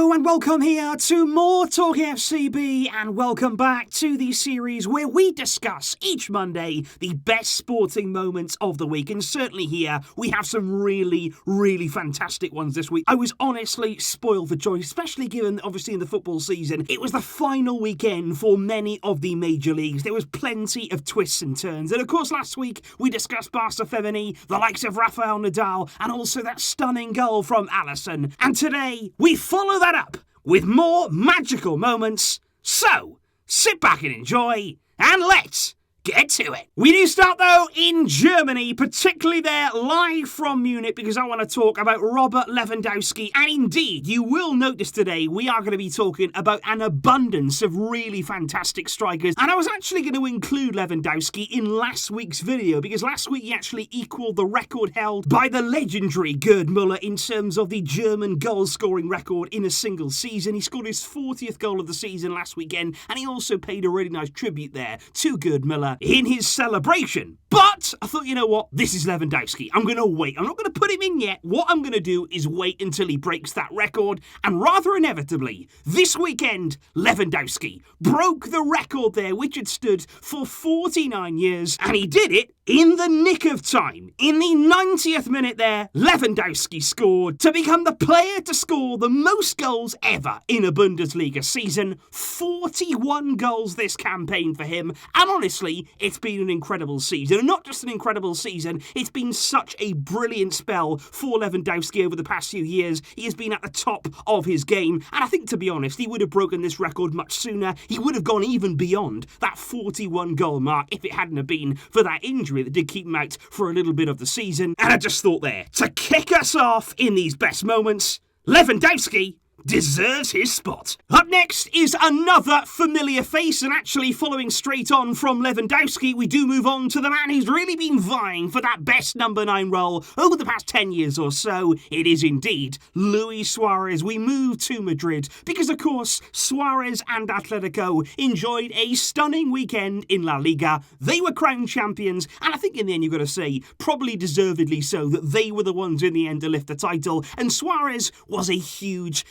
Hello and welcome here to more TalkFCB, and welcome back to the series where we discuss each Monday the best sporting moments of the week. And certainly here we have some really fantastic ones this week. I was honestly spoiled for choice, especially given obviously in the football season it was the final weekend for many of the major leagues. There was plenty of twists and turns, and of course last week we discussed Barca Femení, the likes of Rafael Nadal, and also that stunning goal from Alisson. And today we follow that up with more magical moments. So, sit back and enjoy, and let's get to it. We do start though in Germany, particularly there live from Munich, because I want to talk about Robert Lewandowski. And indeed, you will notice today we are going to be talking about an abundance of really fantastic strikers. And I was actually going to include Lewandowski in last week's video, because last week he actually equalled the record held by the legendary Gerd Müller in terms of the German goal-scoring record in a single season. He scored his 40th goal of the season last weekend, and he also paid a really nice tribute there to Gerd Müller in his celebration. But I thought, you know what? This is Lewandowski. I'm going to wait. I'm not going to put him in yet. What I'm going to do is wait until he breaks that record. And rather inevitably, this weekend, Lewandowski broke the record there, which had stood for 49 years. And he did it in the nick of time. In the 90th minute there, Lewandowski scored to become the player to score the most goals ever in a Bundesliga season. 41 goals this campaign for him. And honestly, it's been an incredible season. And not just an incredible season, it's been such a brilliant spell for Lewandowski over the past few years. He has been at the top of his game. And I think, to be honest, he would have broken this record much sooner. He would have gone even beyond that 41 goal mark if it hadn't have been for that injury that did keep him out for a little bit of the season. And I just thought there, to kick us off in these best moments, Lewandowski deserves his spot. Up next is another familiar face, and actually following straight on from Lewandowski, we do move on to the man who's really been vying for that best number 9 role over the past 10 years or so. It is indeed Luis Suárez. We move to Madrid because, of course, Suarez and Atletico enjoyed a stunning weekend in La Liga. They were crowned champions, and I think in the end you've got to say, probably deservedly so, that they were the ones in the end to lift the title, and Suarez was a huge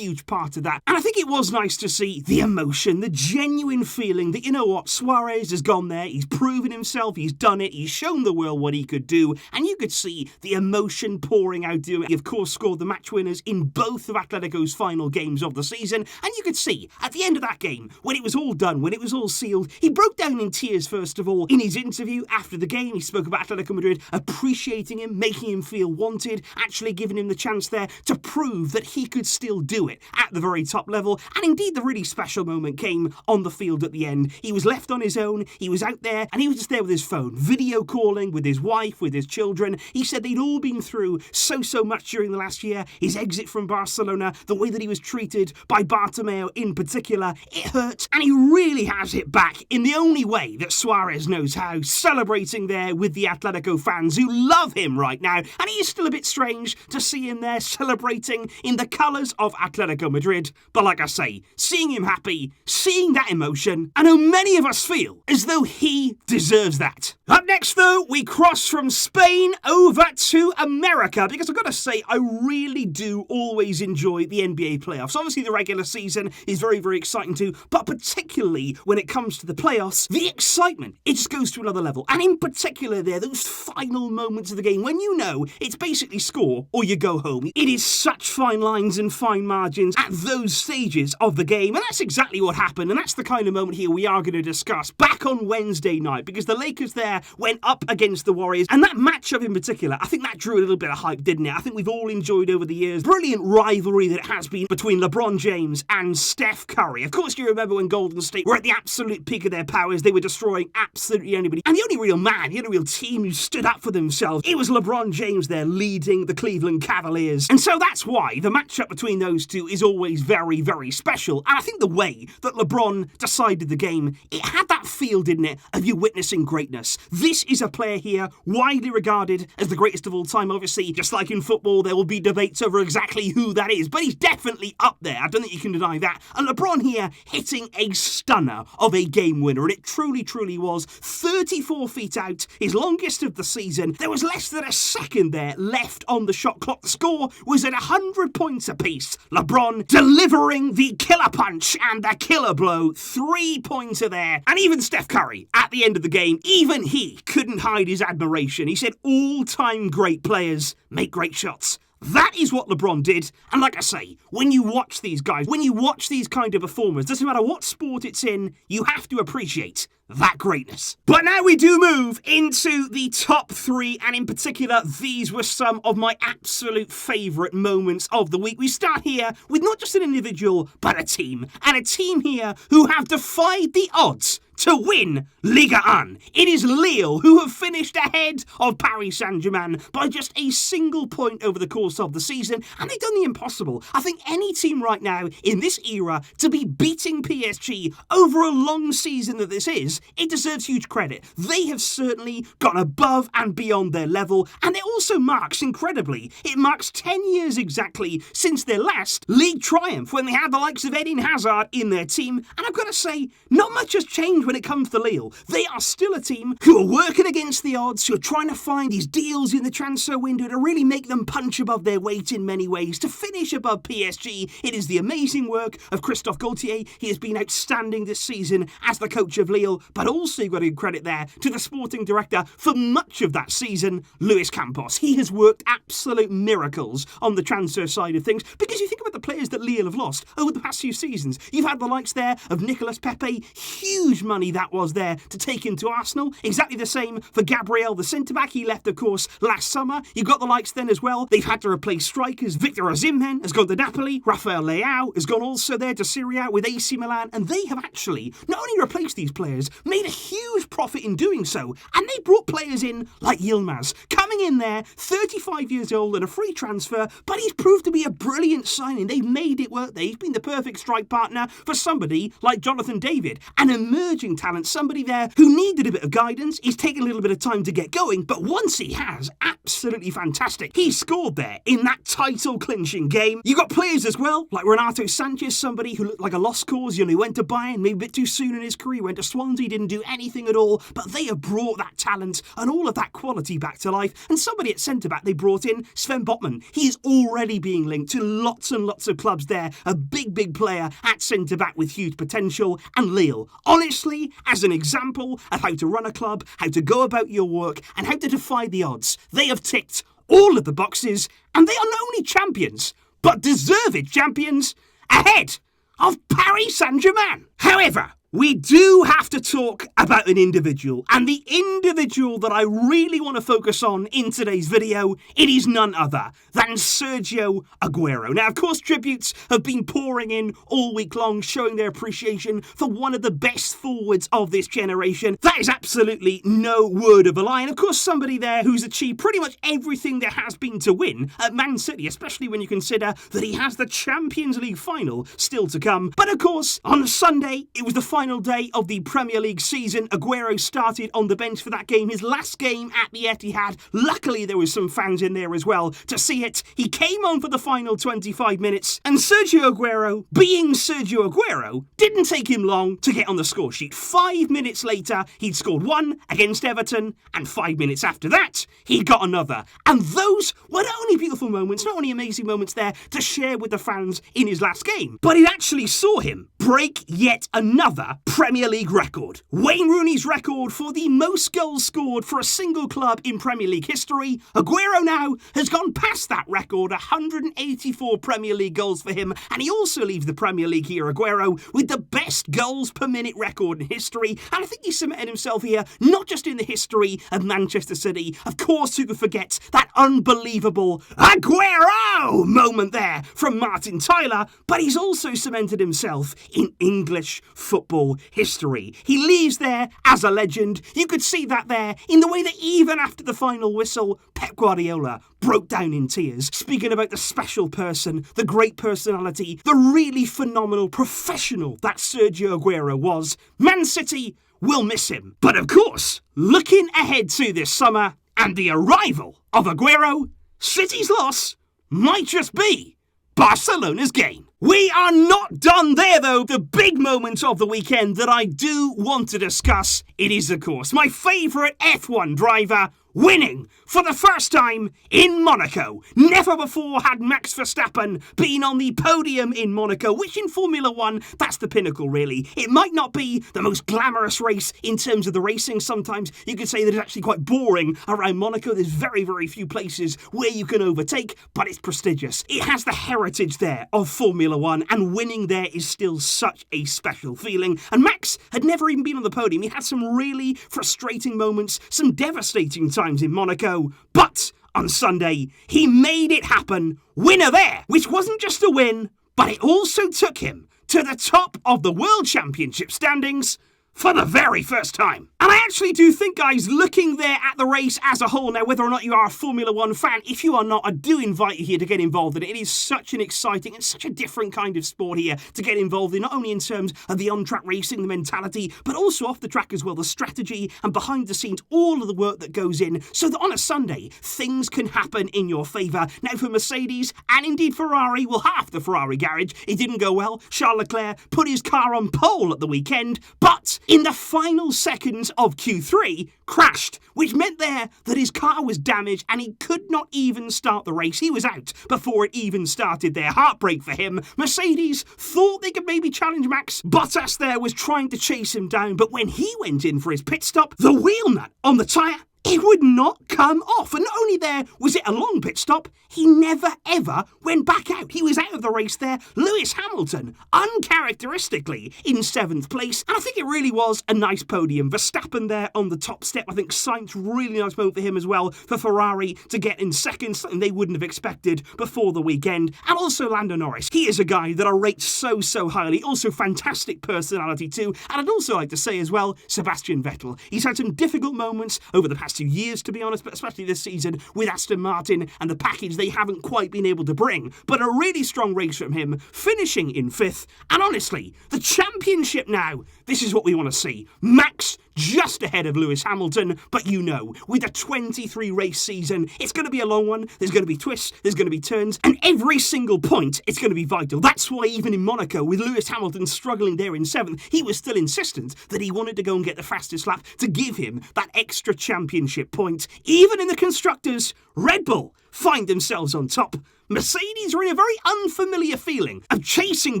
part of that. And I think it was nice to see the emotion, the genuine feeling that, you know what, Suarez has gone there, he's proven himself, he's done it, he's shown the world what he could do, and you could see the emotion pouring out. He of course scored the match winners in both of Atletico's final games of the season, and you could see at the end of that game, when it was all done, when it was all sealed, he broke down in tears first of all. In his interview after the game, he spoke about Atletico Madrid appreciating him, making him feel wanted, actually giving him the chance there to prove that he could still do it at the very top level. And indeed the really special moment came on the field at the end. He was left on his own, he was out there, and he was just there with his phone, video calling with his wife, with his children. He said they'd all been through so much during the last year. His exit from Barcelona, the way that he was treated by Bartomeu in particular, it hurt, and he really has hit back in the only way that Suarez knows how, celebrating there with the Atletico fans who love him right now. And it is still a bit strange to see him there celebrating in the colours of Atletico Madrid, but like I say, seeing him happy, seeing that emotion, I know many of us feel as though he deserves that. Up next though, we cross from Spain over to America, because I've got to say, I really do always enjoy the NBA playoffs. Obviously the regular season is very exciting too, but particularly when it comes to the playoffs, the excitement, it just goes to another level. And in particular there, those final moments of the game, when you know it's basically score or you go home. It is such fine lines and fine margins at those stages of the game, and that's exactly what happened, and that's the kind of moment here we are going to discuss back on Wednesday night, because the Lakers there went up against the Warriors, and that matchup in particular, I think that drew a little bit of hype, didn't it? I think we've all enjoyed over the years brilliant rivalry that it has been between LeBron James and Steph Curry. Of course, you remember when Golden State were at the absolute peak of their powers, they were destroying absolutely anybody, and the only real man, the only real team who stood up for themselves, it was LeBron James there leading the Cleveland Cavaliers. And so that's why the matchup between those two is always very special. And I think the way that LeBron decided the game, it had that feel, didn't it, of you witnessing greatness. This is a player here widely regarded as the greatest of all time. Obviously, just like in football, there will be debates over exactly who that is, but he's definitely up there. I don't think you can deny that. And LeBron here hitting a stunner of a game winner, and it truly was 34 feet out, his longest of the season. There was less than a second there left on the shot clock. The score was at 100 points apiece. LeBron LeBron delivering the killer punch and the killer blow. 3-pointer there. And even Steph Curry, at the end of the game, even he couldn't hide his admiration. He said all-time great players make great shots. That is what LeBron did. And like I say, when you watch these guys, when you watch these kind of performers, doesn't matter what sport it's in, you have to appreciate that greatness. But now we do move into the top 3, and in particular, these were some of my absolute favourite moments of the week. We start here with not just an individual, but a team. And a team here who have defied the odds to win Liga 1. It is Lille who have finished ahead of Paris Saint-Germain by just a single point over the course of the season, and they've done the impossible. I think any team right now in this era to be beating PSG over a long season that this is, it deserves huge credit. They have certainly gone above and beyond their level, and it also marks, incredibly, it marks 10 years exactly since their last league triumph when they had the likes of Eden Hazard in their team, and I've got to say, not much has changed when it comes to Lille. They are still a team who are working against the odds, who are trying to find these deals in the transfer window to really make them punch above their weight in many ways, to finish above PSG. It is the amazing work of Christophe Gaultier. He has been outstanding this season as the coach of Lille, but also you've got to give credit there to the sporting director for much of that season, Luis Campos. He has worked absolute miracles on the transfer side of things, because you think about the players that Lille have lost over the past few seasons. You've had the likes there of Nicolas Pepe, huge money that was there to take into Arsenal. Exactly the same for Gabriel, the centre-back. He left, of course, last summer. You've got the likes then as well. They've had to replace strikers. Victor Osimhen has gone to Napoli. Rafael Leao has gone also there to Serie A with AC Milan. And they have actually not only replaced these players, made a huge profit in doing so. And they brought players in like Yilmaz, coming in there, 35 years old and a free transfer, but he's proved to be a brilliant signing. They've made it work there. He's been the perfect strike partner for somebody like Jonathan David, an emerging talent, somebody there who needed a bit of guidance. He's taken a little bit of time to get going, but once he has, absolutely fantastic. He scored there in that title-clinching game. You got players as well, like Renato Sanchez, somebody who looked like a lost cause. He went to Bayern, maybe a bit too soon in his career, went to Swansea, didn't do anything at all, but they have brought that talent and all of that quality back to life. And somebody at centre-back they brought in, Sven Botman. He is already being linked to lots and lots of clubs there. A big player at centre-back with huge potential. And Lille, honestly, as an example of how to run a club, how to go about your work, and how to defy the odds, they have ticked all of the boxes, and they are not only champions, but deserved champions ahead of Paris Saint-Germain. However, we do have to talk about an individual, and the individual that I really want to focus on in today's video, it is none other than Sergio Agüero. Now, of course, tributes have been pouring in all week long, showing their appreciation for one of the best forwards of this generation. That is absolutely no word of a lie, and of course, somebody there who's achieved pretty much everything there has been to win at Man City, especially when you consider that he has the Champions League final still to come. But of course, on Sunday, it was the final day of the Premier League season. Aguero started on the bench for that game, his last game at the Etihad. Luckily, there was some fans in there as well to see it. He came on for the final 25 minutes, and Sergio Agüero, being Sergio Agüero, didn't take him long to get on the score sheet. 5 minutes later, he'd scored one against Everton, and 5 minutes after that, he got another. And those were not only beautiful moments, not only amazing moments there to share with the fans in his last game, but it actually saw him break yet another Premier League record. Wayne Rooney's record for the most goals scored for a single club in Premier League history. Aguero now has gone past that record, 184 Premier League goals for him, and he also leaves the Premier League here, Aguero, with the best goals per minute record in history. And I think he cemented himself here, not just in the history of Manchester City. Of course, who could forget that unbelievable Aguero moment there from Martin Tyler, but he's also cemented himself in English football history. He leaves there as a legend. You could see that there in the way that even after the final whistle, Pep Guardiola broke down in tears, speaking about the special person, the great personality, the really phenomenal professional that Sergio Agüero was. Man City will miss him. But of course, looking ahead to this summer and the arrival of Aguero, City's loss might just be Barcelona's gain. We are not done there, though. The big moment of the weekend that I do want to discuss, it is, of course, my favourite F1 driver, winning for the first time in Monaco. Never before had Max Verstappen been on the podium in Monaco, which in Formula One, that's the pinnacle really. It might not be the most glamorous race in terms of the racing. Sometimes you could say that it's actually quite boring around Monaco. There's very, very few places where you can overtake, but it's prestigious. It has the heritage there of Formula One, and winning there is still such a special feeling. And Max had never even been on the podium. He had some really frustrating moments, some devastating times in Monaco, but on Sunday, he made it happen. Winner there, which wasn't just a win, but it also took him to the top of the World Championship standings for the very first time. And I actually do think, guys, looking there at the race as a whole, now whether or not you are a Formula One fan, if you are not, I do invite you here to get involved in it. It is such an exciting and such a different kind of sport here to get involved in, not only in terms of the on-track racing, the mentality, but also off the track as well, the strategy and behind the scenes, all of the work that goes in, so that on a Sunday, things can happen in your favour. Now for Mercedes, and indeed Ferrari, well, half the Ferrari garage, it didn't go well. Charles Leclerc put his car on pole at the weekend, but in the final seconds of Q3, crashed, which meant there that his car was damaged and he could not even start the race. He was out before it even started there. Heartbreak for him. Mercedes thought they could maybe challenge Max. Bottas there was trying to chase him down, but when he went in for his pit stop, the wheel nut on the tyre, it would not come off. And not only there was it a long pit stop, he never ever went back out. He was out of the race there. Lewis Hamilton, uncharacteristically, in 7th place. And I think it really was a nice podium. Verstappen there on the top step. I think Sainz, really nice moment for him as well. For Ferrari to get in second, something they wouldn't have expected before the weekend. And also Lando Norris. He is a guy that I rate so, so highly. Also fantastic personality too. And I'd also like to say as well, Sebastian Vettel. He's had some difficult moments over the past 2 years, to be honest, but especially this season with Aston Martin and the package they haven't quite been able to bring. But a really strong race from him, finishing in 5th. And honestly, the championship now, this is what we want to see. Max just ahead of Lewis Hamilton, but you know, with a 23 race season, it's going to be a long one. There's going to be twists, there's going to be turns, and every single point, it's going to be vital. That's why even in Monaco, with Lewis Hamilton struggling there in 7th, he was still insistent that he wanted to go and get the fastest lap to give him that extra championship point. Even in the constructors, Red Bull find themselves on top. Mercedes are in a very unfamiliar feeling of chasing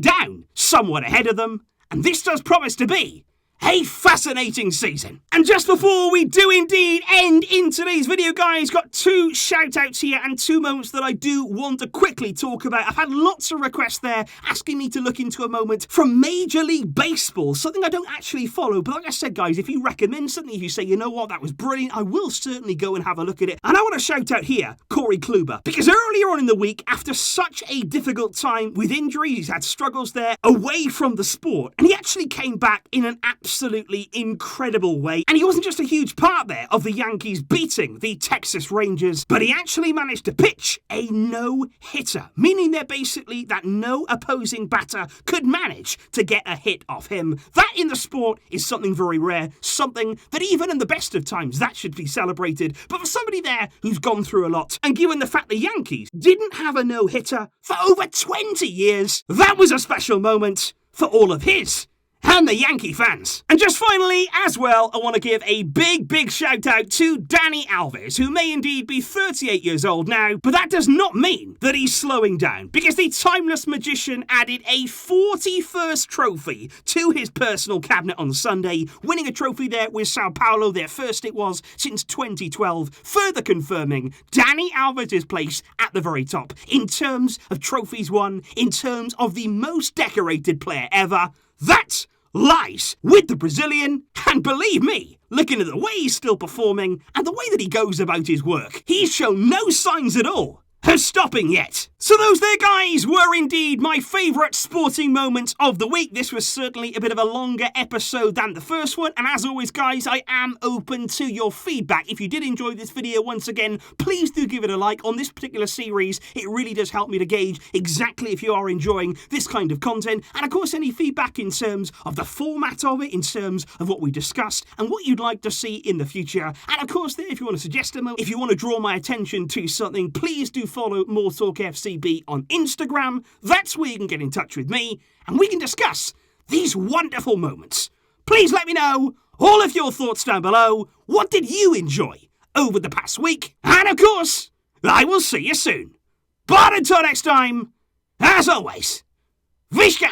down someone ahead of them, and this does promise to be a fascinating season. And just before we do indeed end in today's video, guys, got 2 shout-outs here and 2 moments that I do want to quickly talk about. I've had lots of requests there asking me to look into a moment from Major League Baseball, something I don't actually follow. But like I said, guys, if you recommend something, if you say, you know what, that was brilliant, I will certainly go and have a look at it. And I want to shout out here Corey Kluber, because earlier on in the week, after such a difficult time with injuries, he's had struggles there away from the sport, and he actually came back in an absolutely incredible way. And he wasn't just a huge part there of the Yankees beating the Texas Rangers, but he actually managed to pitch a no-hitter, meaning that basically that no opposing batter could manage to get a hit off him. That in the sport is something very rare, something that even in the best of times, that should be celebrated. But for somebody there who's gone through a lot, and given the fact the Yankees didn't have a no-hitter for over 20 years, that was a special moment for all of his and the Yankee fans. And just finally, as well, I want to give a big shout out to Dani Alves, who may indeed be 38 years old now, but that does not mean that he's slowing down, because the timeless magician added a 41st trophy to his personal cabinet on Sunday, winning a trophy there with Sao Paulo, their first it was since 2012, further confirming Dani Alves' place at the very top in terms of trophies won, in terms of the most decorated player ever. That lies with the Brazilian, and believe me, looking at the way he's still performing and the way that he goes about his work, he's shown no signs at all of stopping yet. So those there, guys, were indeed my favourite sporting moments of the week. This was certainly a bit of a longer episode than the first one, and as always, guys, I am open to your feedback. If you did enjoy this video, once again, please do give it a like on this particular series. It really does help me to gauge exactly if you are enjoying this kind of content, and of course any feedback in terms of the format of it, in terms of what we discussed and what you'd like to see in the future. And of course, if you want to suggest a moment, if you want to draw my attention to something, please do follow More TalkFCB on Instagram. That's where you can get in touch with me and we can discuss these wonderful moments. Please let me know all of your thoughts down below. What did you enjoy over the past week. And of course, I will see you soon. But until next time, as always, Vishka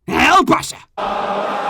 El Barça.